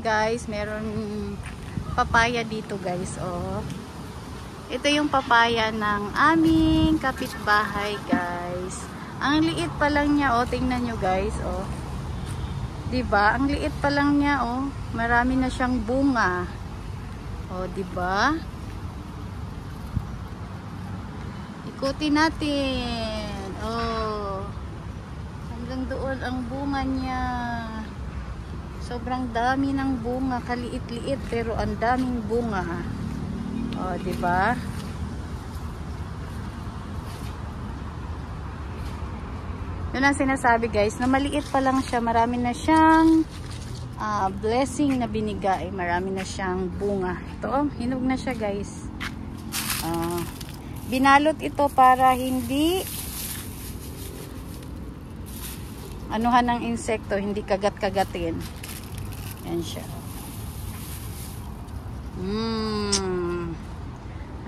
guys, meron papaya dito guys, oh. Ito yung papaya ng aming kapitbahay guys. Ang liit pa lang niya, oh. Tingnan nyo guys, oh. Diba? Ang liit pa lang niya, oh. Marami na siyang bunga. Oh, diba? Ikutin natin. Oh. Hanggang doon ang bunga niya. Sobrang dami ng bunga, kaliit-liit pero ang daming bunga. Oh, 'di ba? Yun ang sinasabi guys, na maliit pa lang siya, marami na siyang blessing na binigay, marami na siyang bunga. Ito, oh, hinog na siya guys. Binalot ito para hindi anuhan ng insekto, hindi kagat-kagatin. Yan siya.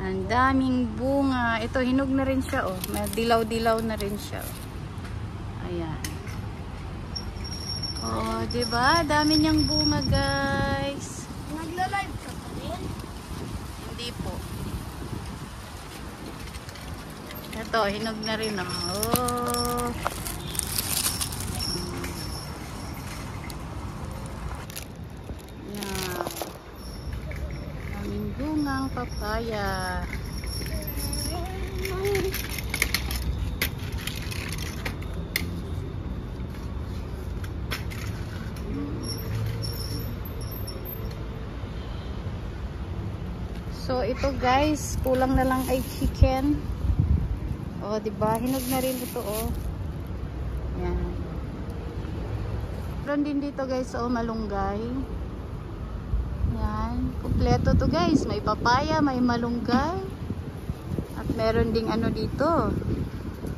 Ang daming bunga. Ito, hinog na rin siya, oh. May dilaw-dilaw na rin siya. Ayan. Oh, diba? Dami niyang bunga, guys. Nagla-live ka pa rin? Hindi po. Ito, hinog na rin, oh. Bungang papaya. So ito guys, kulang na lang ay chicken. Oh, 'di ba? Hinog na rin ito, oh. Yan. Meron din dito guys, oh, malunggay. Yan, kumpleto to guys. May papaya, may malunggay. At meron ding ano dito,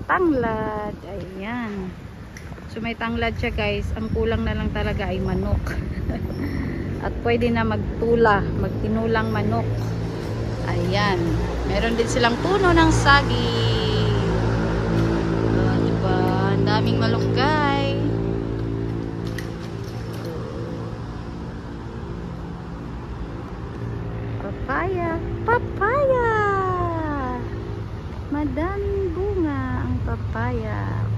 tanglad. Ayan. So may tanglad siya guys. Ang kulang na lang talaga ay manok. At pwede na magtinulang manok. Ayan. Meron din silang puno ng saging. Diba? Ang daming malunggay. Papaya, madaming bunga ang papaya.